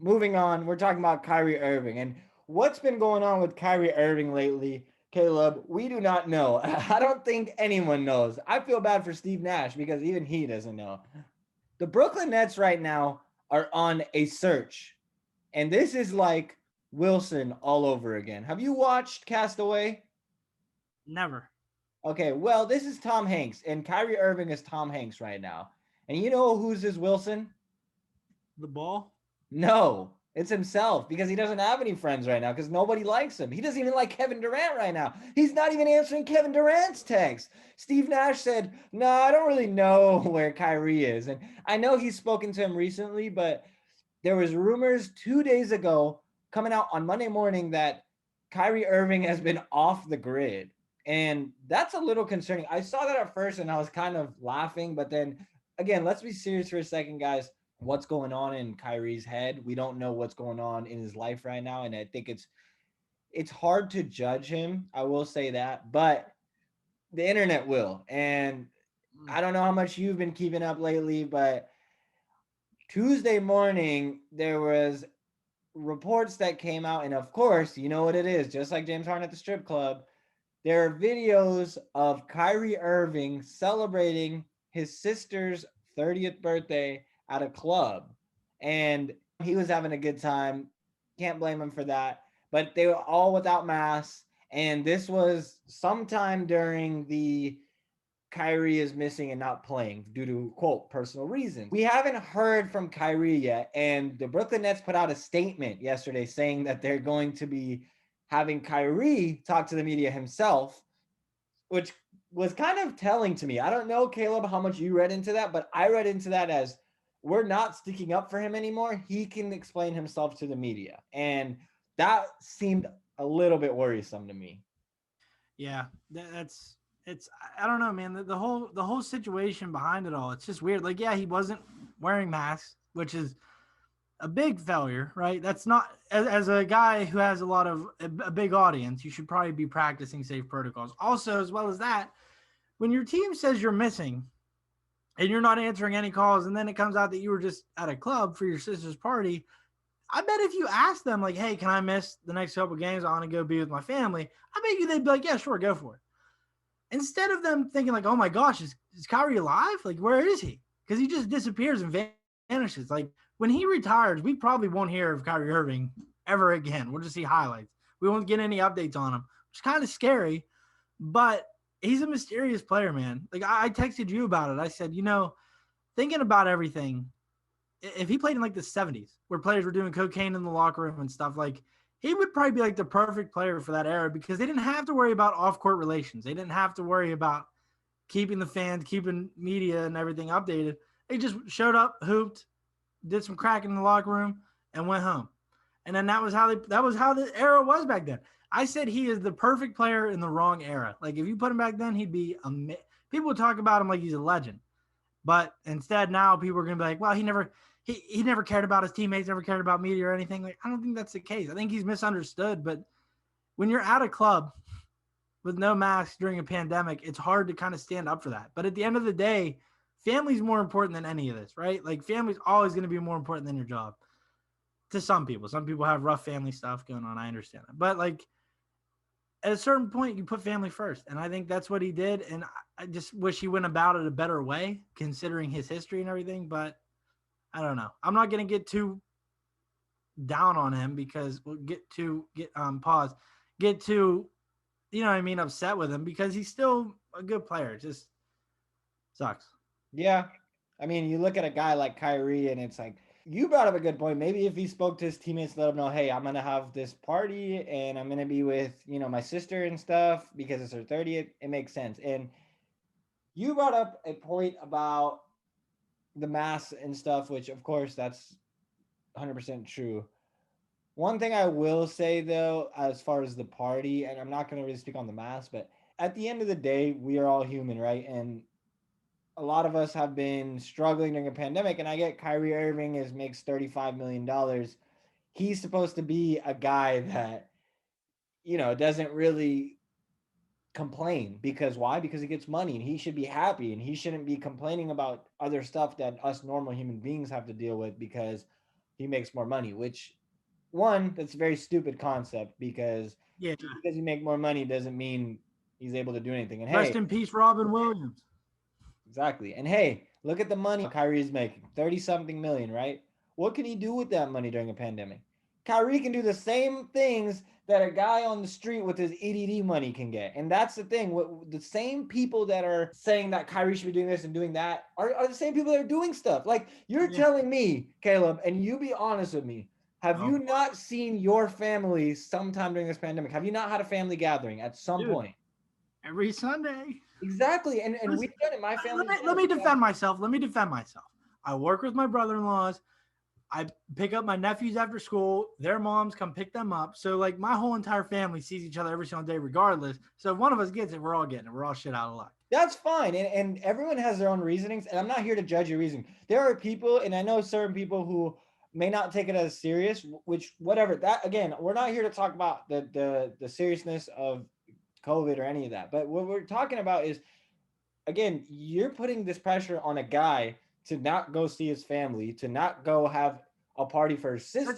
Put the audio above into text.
moving on, we're talking about Kyrie Irving and what's been going on with Kyrie Irving lately. Caleb, we do not know. I don't think anyone knows. I feel bad for Steve Nash because even he doesn't know. The Brooklyn Nets right now are on a search, and this is like Wilson all over again. Have you watched Castaway? Never. Okay, well, this is Tom Hanks, and Kyrie Irving is Tom Hanks right now. And you know who's his Wilson? The ball? No, it's himself because he doesn't have any friends right now because nobody likes him. He doesn't even like Kevin Durant right now. He's not even answering Kevin Durant's text. Steve Nash said, "No, I don't really know where Kyrie is." And I know he's spoken to him recently, but there was rumors 2 days ago coming out on Monday morning that Kyrie Irving has been off the grid. And that's a little concerning. I saw that at first and I was kind of laughing, but then again, let's be serious for a second, guys. What's going on in Kyrie's head? We don't know what's going on in his life right now, and I think it's hard to judge him. I will say that, but the internet will. And I don't know how much you've been keeping up lately, but Tuesday morning there was reports that came out, and of course, you know what it is. Just like James Harden at the strip club, there are videos of Kyrie Irving celebrating his sister's 30th birthday at a club, and he was having a good time. Can't blame him for that. But they were all without masks, and this was sometime during the Kyrie is missing and not playing due to, quote, personal reasons. We haven't heard from Kyrie yet, and the Brooklyn Nets put out a statement yesterday saying that they're going to be having Kyrie talk to the media himself, which was kind of telling to me. I don't know, Caleb, how much you read into that, but I read into that as we're not sticking up for him anymore. He can explain himself to the media. And that seemed a little bit worrisome to me. Yeah, that's it's. I don't know, man. The whole situation behind it all. It's just weird. Like, yeah, he wasn't wearing masks, which is a big failure, right? That's not as a guy who has a lot of a big audience. You should probably be practicing safe protocols. Also, as well as that, when your team says you're missing and you're not answering any calls, and then it comes out that you were just at a club for your sister's party, I bet if you ask them, like, hey, can I miss the next couple games? I want to go be with my family. I bet you they'd be like, yeah, sure, go for it. Instead of them thinking, like, oh my gosh, is Kyrie alive? Like, where is he? Because he just disappears and vanishes. Like, when he retires, we probably won't hear of Kyrie Irving ever again. We'll just see highlights. We won't get any updates on him, which is kind of scary, but he's a mysterious player, man. Like, I texted you about it. I said, thinking about everything, if he played in like the 70s where players were doing cocaine in the locker room and stuff, like he would probably be like the perfect player for that era because they didn't have to worry about off-court relations. They didn't have to worry about keeping the fans, keeping media and everything updated. They just showed up, hooped, did some cracking in the locker room, and went home. And then that was how the era was back then. I said he is the perfect player in the wrong era. Like if you put him back then, he'd be people would talk about him like he's a legend. But instead, now people are going to be like, well, he never cared about his teammates, never cared about media or anything. Like, I don't think that's the case. I think he's misunderstood. But when you're at a club with no mask during a pandemic, it's hard to kind of stand up for that. But at the end of the day, family's more important than any of this, right? Like family's always going to be more important than your job to some people. Some people have rough family stuff going on. I understand that. But like at a certain point, you put family first. And I think that's what he did. And I just wish he went about it a better way, considering his history and everything. But I don't know. I'm not going to get too down on him because we'll pause, get too, upset with him because he's still a good player. It just sucks. Yeah. I mean, you look at a guy like Kyrie, and it's like, you brought up a good point. Maybe if he spoke to his teammates, let them know, hey, I'm going to have this party and I'm going to be with, my sister and stuff because it's her 30th. It makes sense. And you brought up a point about the mass and stuff, which, of course, that's 100% true. One thing I will say, though, as far as the party, and I'm not going to really speak on the mass, but at the end of the day, we are all human, right? And a lot of us have been struggling during a pandemic, and I get Kyrie Irving makes $35 million. He's supposed to be a guy that doesn't really complain because why? Because he gets money and he should be happy and he shouldn't be complaining about other stuff that us normal human beings have to deal with because he makes more money, which one, that's a very stupid concept because Yeah. just because you make more money doesn't mean he's able to do anything. And Rest hey, in peace, Robin Williams. exactly. And hey, look at the money Kyrie's making 30 something million, right? What can he do with that money during a pandemic? Kyrie can do the same things that a guy on the street with his EDD money can get. And that's the thing. The same people that are saying that Kyrie should be doing this and doing that are the same people that are doing stuff. Like you're Yeah. telling me, Caleb, and you be honest with me, have Oh, you not seen your family sometime during this pandemic? Have you not had a family gathering at some dude, point? every Sunday. Exactly. And Listen, we've done it. My family's done let it. me defend myself. Let me defend myself. I work with my brother-in-laws. I pick up my nephews after school. Their moms come pick them up. So like my whole entire family sees each other every single day, regardless. So if one of us gets it, we're all getting it. We're all shit out of luck. That's fine. And everyone has their own reasonings. And I'm not here to judge your reasoning. There are people, and I know certain people who may not take it as serious, which whatever. That again, we're not here to talk about the seriousness of COVID or any of that. But what we're talking about is again, you're putting this pressure on a guy to not go see his family, to not go have a party for his sister